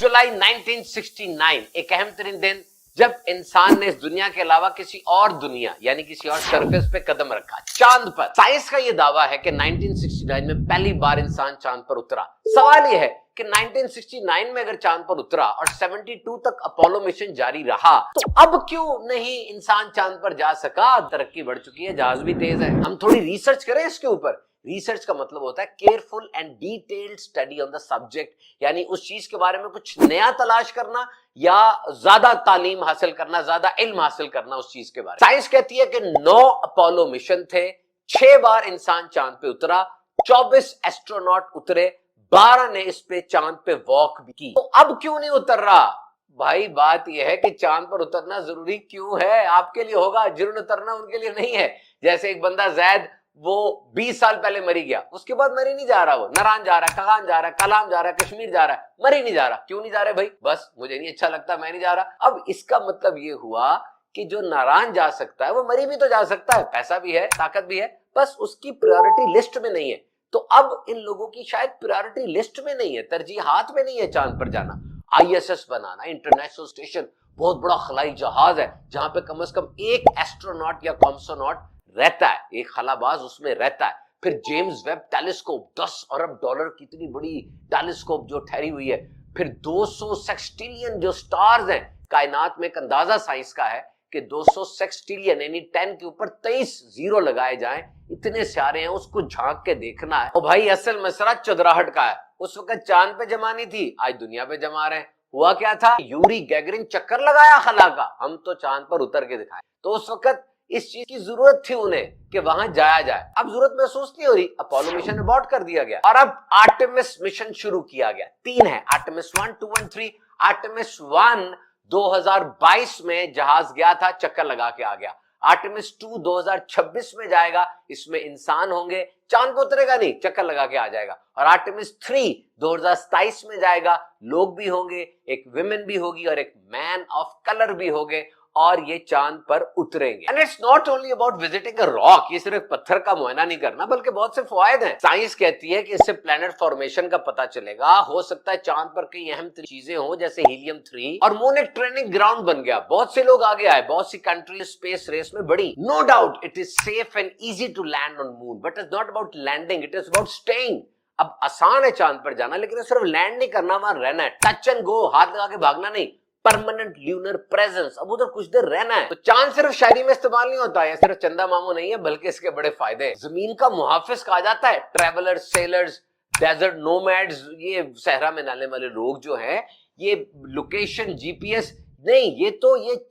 जुलाई 1969 एक अहम तरीन दिन जब इंसान ने इस दुनिया के अलावा किसी और दुनिया यानी किसी और सरफेस पे कदम रखा, चांद पर। साइंस का यह दावा है कि 1969 में पहली बार इंसान चांद पर उतरा। सवाल यह है कि 1969 में अगर चांद पर उतरा और 72 तक अपोलो मिशन जारी रहा तो अब क्यों नहीं इंसान चांद पर जा सका? तरक्की बढ़ चुकी है, जहाज भी तेज है। हम थोड़ी रिसर्च करें इसके ऊपर। रिसर्च का मतलब होता है careful and detailed study on the subject, यानी उस चीज के बारे में कुछ नया तलाश करना या ज्यादा तालीम हासिल करना, ज्यादा इल्म हासिल करना उस चीज के बारे में। साइंस कहती है कि 9 अपोलो मिशन थे, 6 बार इंसान चांद पे उतरा, 24 एस्ट्रोनॉट उतरे, 12 ने इस पे चांद पे वॉक भी की। तो अब क्यों नहीं उतर रहा? भाई बात यह है कि चांद पर उतरना जरूरी क्यों है? आपके लिए होगा, जिन्होंने उतरना उनके लिए नहीं है। जैसे एक बंदा जैद, वो 20 साल पहले मरी गया, उसके बाद मरी नहीं जा रहा, वो नारायण जा रहा है, कगान जा रहा है, कलाम जा रहा है, कश्मीर जा रहा है, मरी नहीं जा रहा। क्यों नहीं जा रहे भाई? बस मुझे नहीं अच्छा लगता, मैं नहीं जा रहा। अब इसका मतलब ये हुआ कि जो नारायण जा सकता है वो मरी भी तो जा सकता है, पैसा भी है, ताकत भी है, बस उसकी प्रायोरिटी लिस्ट में नहीं है। तो अब इन लोगों की शायद प्रायोरिटी लिस्ट में नहीं है, तरजीहात में नहीं है चांद पर जाना। ISS बनाना, इंटरनेशनल स्टेशन, बहुत बड़ा खलाई जहाज है जहां पे कम से कम एक एस्ट्रोनॉट या कॉम्सोनॉट रहता है, एक खलाबाज उसमें रहता है। फिर जेम्स वेब टेलीस्कोप, 10 अरब डॉलर की इतनी बड़ी टेलीस्कोप जो ठहरी हुई है। फिर 200 सेक्सटिलियन जो स्टार्स हैं कायनात में, एक अंदाजा साइंस का है कि 200 सेक्सटिलियन यानी 10 के ऊपर 23 जीरो लगाए जाएं, इतने सारे हैं, उसको झांक के देखना है। और भाई असल मसला चंद्राहट का है। उस वक्त चांद पे जमानी थी, आज दुनिया पे जमा रहे हैं। हुआ क्या था? यूरी गैगरिन चक्कर लगाया खला का, हम तो चांद पर उतर के दिखाए। तो उस वक्त इस चीज की जरूरत थी उन्हें कि वहां जाया जाए। अब जरूरत महसूस नहीं हो रही, अपोलो मिशन अबॉर्ट कर दिया गया और अब आर्टेमिस मिशन शुरू किया गया। 3 है, आर्टेमिस 1, 2 और 3। आर्टेमिस 1 2022 में जहाज गया था, चक्कर लगा के आ गया। आर्टेमिस 2 2026 में जाएगा, इसमें इंसान होंगे, चांद पर उतरेगा नहीं, चक्कर लगा के आ जाएगा। और आर्टेमिस 3 2027 में जाएगा, लोग भी होंगे, एक विमेन भी होगी और एक मैन ऑफ कलर भी होंगे, और ये चांद पर उतरेंगे। And it's not only about visiting a rock, ये सिर्फ पत्थर का मुआयना नहीं करना, बल्कि बहुत से फायदे हैं। साइंस कहती है कि इससे प्लैनेट फॉर्मेशन का पता चलेगा। हो सकता है चांद पर कई अहम चीजें हो, जैसे हीलियम 3, और मून एक ट्रेनिंग ग्राउंड बन गया। बहुत से लोग आगे आए, बहुत सी कंट्री स्पेस रेस में बढ़ी। No doubt it is safe and easy to land on moon, but it's not about landing, it is about staying. अब आसान है चांद पर जाना, लेकिन सिर्फ लैंड नहीं करना, वहां रहना है। टच एंड गो, हाथ लगा के भागना नहीं, परमानेंट ल्यूनर प्रेजेंस, अब उधर कुछ देर रहना है। तो चांद सिर्फ शायरी में इस्तेमाल नहीं होता है, सिर्फ चंदा मामू नहीं है, बल्कि इसके बड़े फायदे हैं। जमीन का मुहाफिज कहा जाता है। ट्रेवलर्स, सेलर्स, डेजर्ट नोमैड्स, ये सहरा में नाने वाले लोग जो हैं, ये लोकेशन GPS नहीं, ये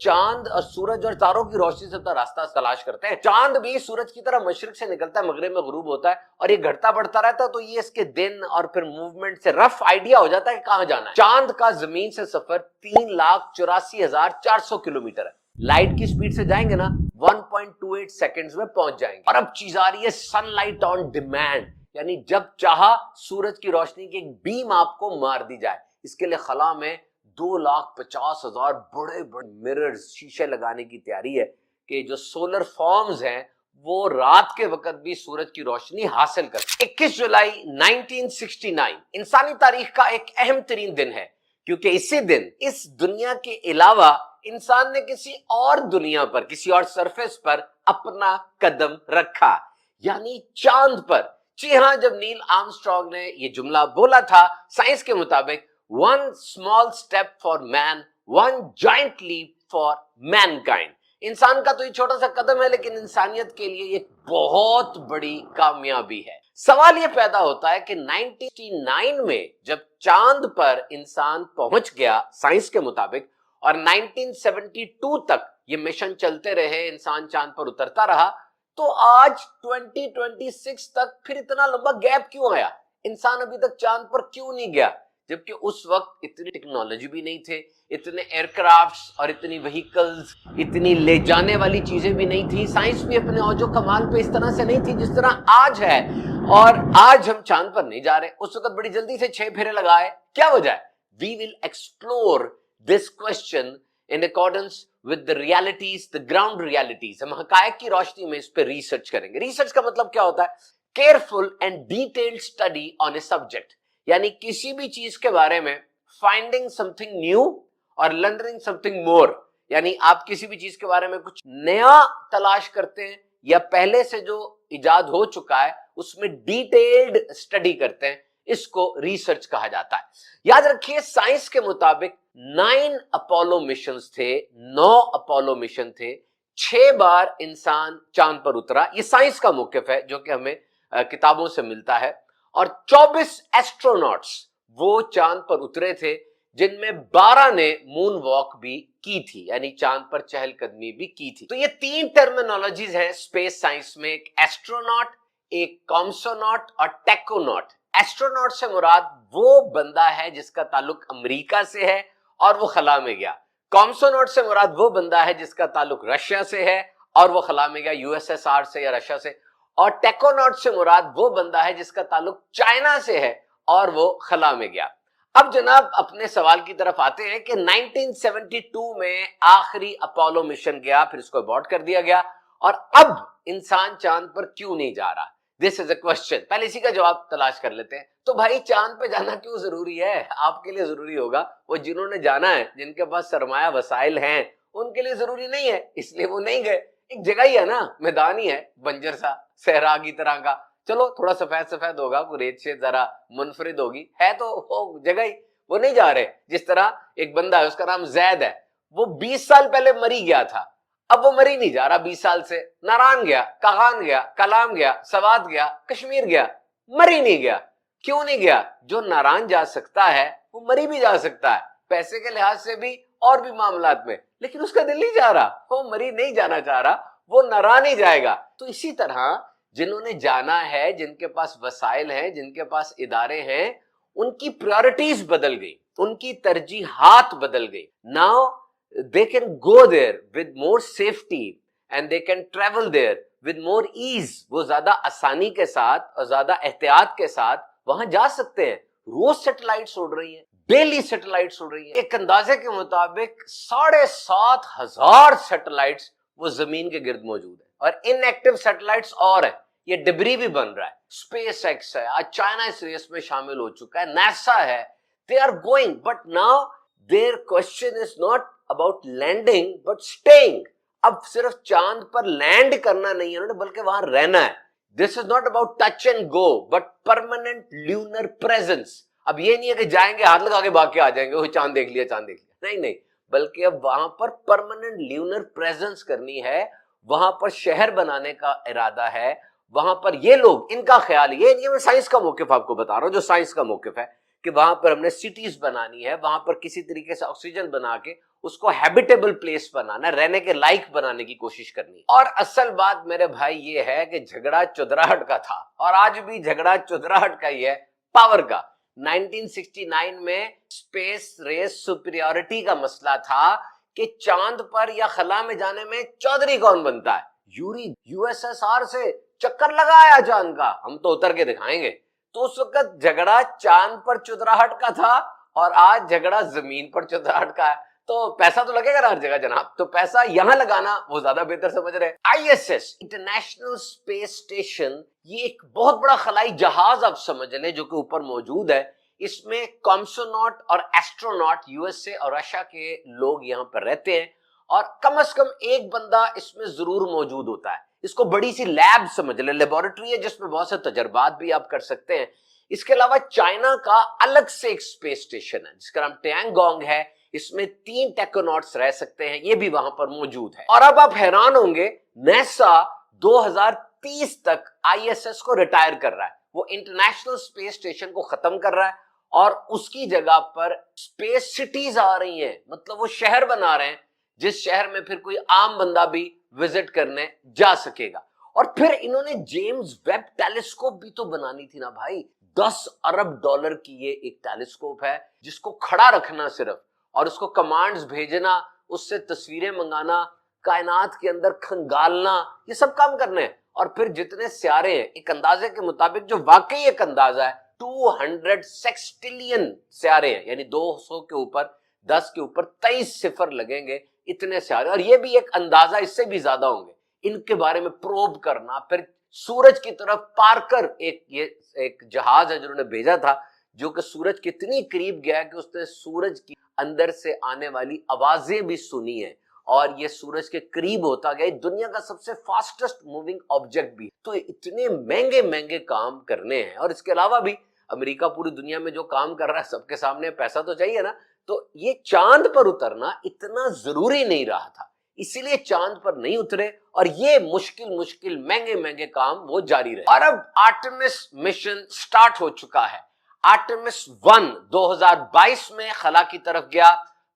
चांद और सूरज और तारों की रोशनी से अपना रास्ता तलाश करते हैं। चांद भी सूरज की तरह मशरिक से निकलता है, मगरिब में गुरूब होता है, और ये घटता बढ़ता रहता है। तो ये इसके दिन और फिर मूवमेंट से रफ आइडिया हो जाता है कि कहां जाना है। चांद का जमीन से सफर 3,84,400 किलोमीटर है। लाइट की स्पीड से जाएंगे ना, 1.28 सेकेंड्स में पहुंच जाएंगे। और अब चीज आ रही है सनलाइट ऑन डिमांड, यानी जब चाहा सूरज की रोशनी की एक बीम आपको मार दी जाए। इसके लिए खला में 2,50,000 बड़े बड़े मिरर्स, शीशे लगाने की तैयारी है कि जो सोलर फॉर्म्स हैं वो रात के वक्त भी सूरज की रोशनी हासिल कर। 21 जुलाई 1969 इंसानी तारीख का एक अहम तरीन दिन है, क्योंकि इसी दिन इस दुनिया के अलावा इंसान ने किसी और दुनिया पर, किसी और सरफेस पर अपना कदम रखा, यानी चांद पर। जी हां, जब नील आर्मस्ट्रांग ने यह जुमला बोला था, साइंस के मुताबिक one small step for man, one giant leap for mankind। इंसान का तो ये छोटा सा कदम है, लेकिन इंसानियत के लिए एक बहुत बड़ी कामयाबी है। सवाल ये पैदा होता है कि 1969 में जब चांद पर इंसान पहुंच गया साइंस के मुताबिक, और 1972 तक ये मिशन चलते रहे, इंसान चांद पर उतरता रहा, तो आज 2026 तक फिर इतना लंबा गैप क्यों आया? इंसान अभी तक चांद पर क्यों नहीं गया? जबकि उस वक्त इतनी टेक्नोलॉजी भी नहीं थे, इतने एयरक्राफ्ट्स और इतनी व्हीकल्स, इतनी ले जाने वाली चीजें भी नहीं थी। साइंस भी अपने औजो कमाल पे इस तरह से नहीं थी जिस तरह आज है। और आज हम चांद पर नहीं जा रहे, उस वक्त बड़ी जल्दी से 6 फेरे लगाए, क्या वजह है? We will explore this question in accordance with the realities, the ground realities. हम हकायक की रोशनी में इस पर रिसर्च करेंगे। रिसर्च का मतलब क्या होता है? Careful and detailed study on a subject, यानी किसी भी चीज के बारे में फाइंडिंग समथिंग न्यू और लर्निंग समथिंग मोर, यानी आप किसी भी चीज के बारे में कुछ नया तलाश करते हैं या पहले से जो इजाद हो चुका है उसमें डिटेल्ड स्टडी करते हैं, इसको रिसर्च कहा जाता है। याद रखिए, साइंस के मुताबिक 9 अपोलो मिशंस थे, 9 अपोलो मिशन थे, 6 बार इंसान चांद पर उतरा, ये साइंस का मौकिफ है जो कि हमें किताबों से मिलता है, और 24 एस्ट्रोनॉट्स वो चांद पर उतरे थे, जिनमें 12 ने मून वॉक भी की थी, यानी चांद पर चहलकदमी भी की थी। तो ये 3 टर्मिनोलॉजीज हैं स्पेस साइंस में, एक एस्ट्रोनॉट, एक कॉम्सोनॉट और टेकोनॉट। एस्ट्रोनॉट से मुराद वो बंदा है जिसका ताल्लुक अमेरिका से है और वो खला में गया। कॉम्सोनॉट से मुराद वो बंदा है जिसका ताल्लुक रशिया से है और वो खला में गया, यूएसएसआर से या रशिया से। और टेकोनॉट से मुराद वो बंदा है जिसका ताल्लुक चाइना से है और वो खला में गया। अब जनाब अपने सवाल की तरफ आते हैं कि 1972 में आखिरी अपोलो मिशन गया, फिर इसको अबॉर्ट कर दिया गया, और अब इंसान चांद पर क्यों नहीं जा रहा? This is a question. पहले इसी का जवाब तलाश कर लेते हैं। तो भाई, चांद पे जाना क्यों जरूरी है? आपके लिए जरूरी होगा, वो जिन्होंने जाना है, जिनके पास सरमाया वसाइल हैं, उनके लिए जरूरी नहीं है, इसलिए वो नहीं गए। एक जगह ही है ना, मैदान ही है, बंजर सा, सहरा की तरह का, चलो थोड़ा सफेद सफेद होगा, कोई रेत से जरा मुनफरिद होगी, है तो वो जगह ही, वो नहीं जा रहे। जिस तरह एक बंदा है, उसका नाम जैद है, वो 20 साल पहले मरी गया था, अब वो मरी नहीं जा रहा 20 साल से। नारान गया, कागान गया, कलाम गया, सवात गया, कश्मीर गया, मरी नहीं गया। क्यों नहीं गया? जो नारान जा सकता है वो मरी भी जा सकता है, पैसे के लिहाज से भी और भी मामलात में, लेकिन उसका दिल नहीं जा रहा, वो मरी नहीं जाना चाह रहा, वो नारान ही जाएगा। तो इसी तरह जिन्होंने जाना है, जिनके पास वसाइल हैं, जिनके पास इदारे हैं, उनकी प्रायोरिटीज बदल गई, उनकी तरजीहात बदल गई। Now they can go there with more safety and they can travel there with more ease। वो ज्यादा आसानी के साथ और ज्यादा एहतियात के साथ वहां जा सकते हैं। रोज सैटेलाइट्स उड़ रही हैं, डेली सैटेलाइट्स उड़ रही हैं। एक अंदाजे के मुताबिक 7,500 सैटेलाइट्स वो जमीन के गिर्द मौजूद है, और इनएक्टिव सैटेलाइट्स और है, ये डिब्री भी बन रहा है। स्पेस एक्स है, आज चाइना इस रेस में शामिल हो चुका है, नासा है, they are going, but now there question is not about landing but staying. अब सिर्फ चांद पर लैंड करना नहीं है उन्होंने, बल्कि वहां रहना है। This is not about touch and go but permanent lunar presence. अब ये नहीं है कि जाएंगे हाथ लगा के भाग के आ जाएंगे, वो चांद देख लिया, चांद देख लिया, नहीं नहीं, बल्कि अब वहां पर परमानेंट ल्यूनर प्रेजेंस करनी है, वहां पर शहर बनाने का इरादा है, वहां पर ये लोग, इनका ख्याल, ये नहीं, मैं साइंस का मौकिफ आपको बता रहा हूं, जो साइंस का मौकिफ है कि वहां पर हमने सिटीज बनानी है, वहां पर किसी तरीके से ऑक्सीजन बना के उसको हैबिटेबल प्लेस बनाना, रहने के लायक बनाने की कोशिश करनी। और असल बात मेरे भाई ये है कि झगड़ा चुदराहट का था, और आज भी झगड़ा चुदराहट का ही है, पावर का। 1969 में स्पेस रेस सुपीरियरिटी का मसला था कि चांद पर या खला में जाने में चौधरी कौन बनता है। यूएसएसआर से चक्कर लगाया चांद का, हम तो उतर के दिखाएंगे। तो उस वक्त झगड़ा चांद पर चुदराहट का था, और आज झगड़ा जमीन पर चुदराहट का है। तो पैसा तो लगेगा ना हर जगह जनाब, तो पैसा यहां लगाना वो ज्यादा बेहतर समझ रहे हैं। आईएसएस, इंटरनेशनल स्पेस स्टेशन, ये एक बहुत बड़ा खलाई जहाज आप समझ लें जो कि ऊपर मौजूद है। इसमें कॉम्सोनॉट और एस्ट्रोनॉट, यूएसए और रशिया के लोग यहां पर रहते हैं, और कम से कम एक बंदा इसमें जरूर मौजूद होता है। इसको बड़ी सी लैब समझ ले, लेबोरेटरी है जिसमें बहुत से तजर्बात भी आप कर सकते हैं। इसके अलावा चाइना का अलग से एक स्पेस स्टेशन है जिसका नाम टियांगोंग है, इसमें 3 टेक्नोनॉट्स रह सकते हैं, ये भी वहां पर मौजूद है। और अब आप हैरान होंगे, नासा 2030 तक आईएसएस को रिटायर कर रहा है, वो इंटरनेशनल स्पेस स्टेशन को खत्म कर रहा है, और उसकी जगह पर स्पेस सिटीज आ रही हैं, मतलब वो शहर बना रहे हैं जिस शहर में फिर कोई आम बंदा भी विजिट करने जा सकेगा। और फिर इन्होंने जेम्स वेब टेलीस्कोप भी तो बनानी थी ना भाई। $10 अरब की ये एक टेलीस्कोप है जिसको खड़ा रखना सिर्फ, और उसको कमांड्स भेजना, उससे तस्वीरें मंगाना, कायनात के अंदर खंगालना, ये सब काम करने हैं। और फिर जितने सियारे हैं, एक अंदाजे के मुताबिक, जो वाकई एक अंदाजा है, 200 सेक्सटिलियन सियारे हैं, यानी 200 के ऊपर 10 के ऊपर 23 सिफर लगेंगे, इतने सियारे। और ये भी एक अंदाजा, इससे भी ज्यादा होंगे। इनके बारे में प्रोब करना, फिर सूरज की तरफ पार्कर, एक जहाज है जिन्होंने भेजा था जो कि सूरज के इतनी करीब गया कि उसने सूरज की अंदर से आने वाली आवाजें भी सुनी है और ये सूरज के करीब होता गया। दुनिया का सबसे फास्टेस्ट मूविंग ऑब्जेक्ट भी। तो इतने महंगे महंगे काम करने हैं और इसके अलावा भी अमेरिका पूरी दुनिया में जो काम कर रहा है सबके सामने पैसा तो चाहिए ना, तो ये चांद पर उतरना इतना जरूरी नहीं रहा था, इसीलिए चांद पर नहीं उतरे और ये मुश्किल महंगे महंगे काम वो जारी रहे। और अब आर्टेमिस मिशन स्टार्ट हो चुका है। आर्टेमिस 1 2022 में खला की तरफ गया,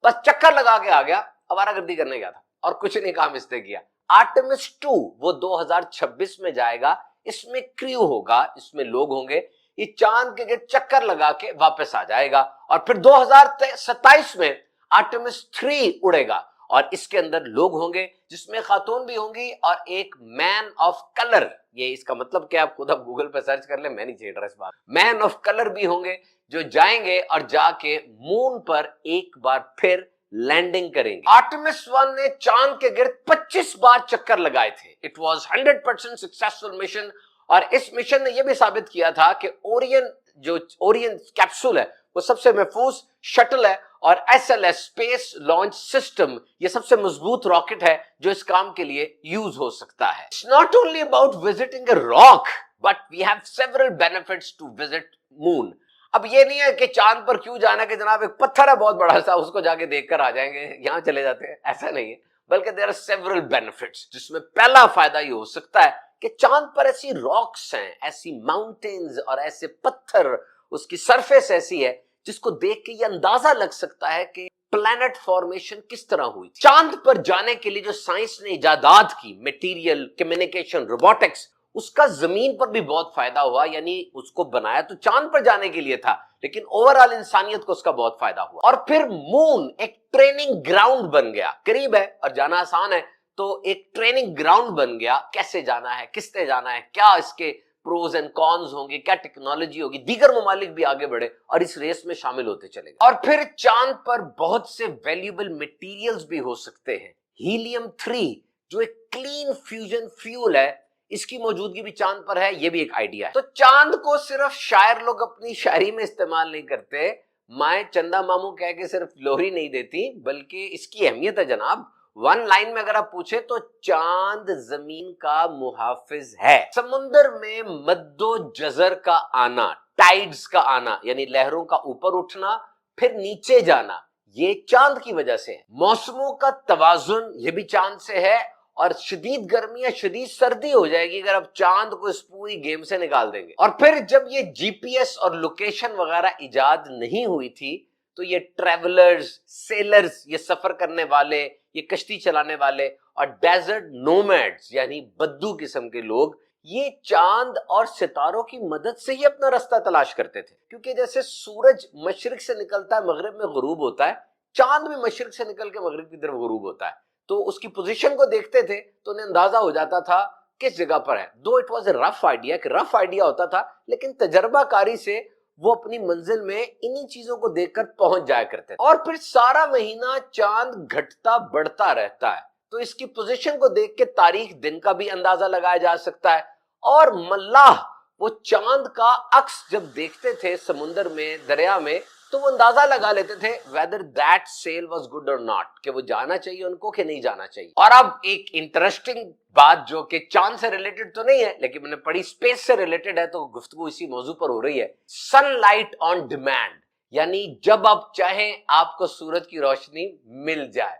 बस चक्कर लगा के आ गया, आवारागर्दी करने गया था और कुछ नहीं काम इसने किया। आर्टेमिस 2 वो 2026 में जाएगा, इसमें क्रू होगा, इसमें लोग होंगे, ये चांद के चक्कर लगा के वापस आ जाएगा। और फिर 2027 में आर्टेमिस 3 उड़ेगा और इसके अंदर लोग होंगे जिसमें खातून भी होंगी और एक मैन ऑफ कलर, ये इसका मतलब क्या आप खुद आप गूगल पे सर्च कर ले, मैं नहीं छेड़ रहा इस बात, मैन ऑफ कलर भी होंगे जो जाएंगे और जाके मून पर एक बार फिर लैंडिंग करेंगे। आर्टेमिस 1 ने चांद के गिर्द 25 बार चक्कर लगाए थे। इट वाज 100% सक्सेसफुल मिशन और इस मिशन ने यह भी साबित किया था कि ओरियन कैप्सूल है वो सबसे महफूज शटल है और एसएलएस स्पेस लॉन्च सिस्टम ये सबसे मजबूत रॉकेट है जो इस काम के लिए यूज हो सकता है। It's not only about visiting a rock but we have several benefits to visit moon. अब ये नहीं है कि चांद पर क्यों जाना कि जनाब एक पत्थर है बहुत बड़ा सा उसको जाके देखकर आ जाएंगे, यहां चले जाते हैं, ऐसा नहीं है, बल्कि देयर आर सेवरल बेनिफिट्स, जिसमें पहला फायदा ये हो सकता है कि चांद पर ऐसी रॉक्स हैं, ऐसी माउंटेन्स और ऐसे पत्थर, उसकी सरफेस ऐसी है जिसको देख के ये अंदाजा लग सकता है कि प्लैनेट फॉर्मेशन किस तरह हुई थी। चांद पर जाने के लिए जो साइंस ने इजादात की, मटेरियल, कम्युनिकेशन, रोबोटिक्स, उसका जमीन पर भी बहुत फायदा हुआ। यानी उसको बनाया तो चांद पर जाने के लिए था लेकिन ओवरऑल इंसानियत को उसका बहुत फायदा हुआ। और फिर मून एक ट्रेनिंग ग्राउंड बन गया, करीब है और जाना आसान है, तो एक ट्रेनिंग ग्राउंड बन गया। कैसे जाना है, किससे जाना है, क्या इसके प्रोज एंड कॉन्स होंगे, क्या टेक्नोलॉजी होगी, दीगर ममालिक भी आगे बढ़े और इस रेस में शामिल होते चले। और फिर चांद पर बहुत से वैल्यूएबल मटेरियल्स भी हो सकते हैं। हीलियम 3 जो एक क्लीन फ्यूजन फ्यूल है, इसकी मौजूदगी भी चांद पर है, ये भी एक आइडिया है। तो चांद को सिर्फ शायर लोग अपनी शायरी में इस्तेमाल नहीं करते, माए चंदा मामू कह के सिर्फ लोरी नहीं देती, बल्कि इसकी अहमियत है जनाब। वन लाइन में अगर आप पूछे तो चांद जमीन का मुहाफिज है। समुंदर में मद्दो जजर का आना, टाइड्स का आना, यानी लहरों का ऊपर उठना फिर नीचे जाना, ये चांद की वजह से है। मौसमों का तवाजुन ये भी चांद से है और शदीद गर्मी या शदीद सर्दी हो जाएगी अगर आप चांद को इस पूरी गेम से निकाल देंगे। और फिर जब ये जीपीएस और लोकेशन वगैरह इजाद नहीं हुई थी तो ये ट्रेवलर्स, सेलर्स, ये सफर करने वाले, ये कश्ती चलाने वाले और डेजर्ट नोमैड्स यानी बद्दू किस्म के लोग, ये चांद और सितारों की मदद से ही अपना रास्ता तलाश करते थे। क्योंकि जैसे सूरज मशरिक से निकलता है मगरिब में गुरूब होता है, चांद भी मशरिक से निकल के मगरिब की तरफ गुरूब होता है। तो उसकी पोजीशन को देखते थे तो उन्हें अंदाजा हो जाता था किस जगह पर है। दो it was a rough idea, कि रफ आइडिया होता था, लेकिन तजर्बाकारी से वो अपनी मंजिल में इन्हीं चीजों को देखकर पहुंच जाया करते थे। और फिर सारा महीना चांद घटता बढ़ता रहता है, तो इसकी पोजीशन को देख के तारीख दिन का भी अंदाजा लगाया जा सकता है। और मल्लाह वो चांद का अक्स जब देखते थे समुद्र में, दरिया में, तो वो अंदाजा लगा लेते थे whether that sale was good और नॉट, कि वो जाना चाहिए उनको कि नहीं जाना चाहिए। और अब एक इंटरेस्टिंग बात जो कि चांद से रिलेटेड तो नहीं है लेकिन मैंने पढ़ी स्पेस से रिलेटेड है, तो गुफ्तगू इसी मौजू पर हो रही है। सनलाइट ऑन डिमांड, यानी जब आप चाहें आपको सूरज की रोशनी मिल जाए।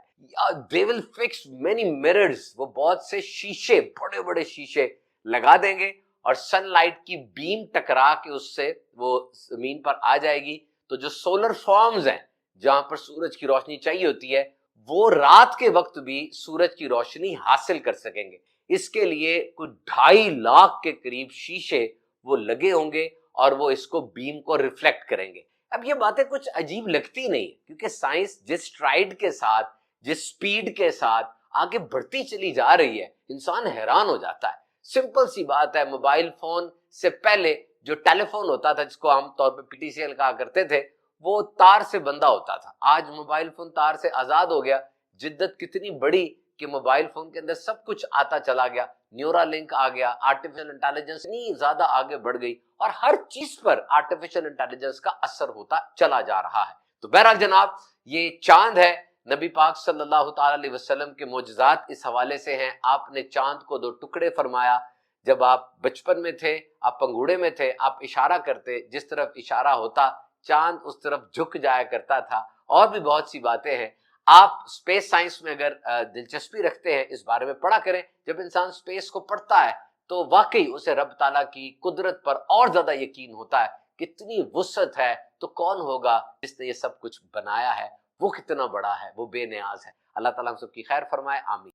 They will fix many mirrors, वो बहुत से शीशे, बड़े बड़े शीशे लगा देंगे और सनलाइट की बीम टकरा के उससे वो जमीन पर आ जाएगी। तो जो सोलर फॉर्म्स हैं जहां पर सूरज की रोशनी चाहिए होती है, वो रात के वक्त भी सूरज की रोशनी हासिल कर सकेंगे। इसके लिए कुछ 2.5 लाख के करीब शीशे वो लगे होंगे और वो इसको बीम को रिफ्लेक्ट करेंगे। अब ये बातें कुछ अजीब लगती नहीं, क्योंकि साइंस जिस स्ट्राइड के साथ, जिस स्पीड के साथ आगे बढ़ती चली जा रही है, इंसान हैरान हो जाता है। सिंपल सी बात है, मोबाइल फोन से पहले जो टेलीफोन होता था, जिसको आमतौर पर पीटीसीएल कहा करते थे, वो तार से बंधा होता था। आज मोबाइल फोन तार से आजाद हो गया। जिद्दत कितनी बड़ी کہ موبائل فون کے اندر سب کچھ آتا چلا گیا, نیورا لنک آ گیا, آرٹیفیشل انٹیلیجنس اتنی زیادہ آگے بڑھ گئی اور ہر چیز پر آرٹیفیشل انٹیلیجنس کا اثر ہوتا چلا جا رہا ہے. تو بہرحال جناب یہ چاند ہے, نبی پاک صلی اللہ تعالی علیہ وسلم کے معجزات اس حوالے سے ہیں. آپ نے چاند کو 2 ٹکڑے فرمایا. جب آپ بچپن میں تھے, آپ پنگوڑے میں تھے, آپ اشارہ کرتے, جس طرف اشارہ ہوتا چاند اس طرف جھک جایا کرتا تھا. اور بھی بہت سی باتیں ہیں. آپ اسپیس سائنس میں اگر دلچسپی رکھتے ہیں اس بارے میں پڑھا کریں. جب انسان اسپیس کو پڑھتا ہے تو واقعی اسے رب تعالیٰ کی قدرت پر اور زیادہ یقین ہوتا ہے. کتنی وسعت ہے, تو کون ہوگا جس نے یہ سب کچھ بنایا ہے, وہ کتنا بڑا ہے, وہ بے نیاز ہے. اللہ تعالیٰ ہم سب کی خیر فرمائے, آمین.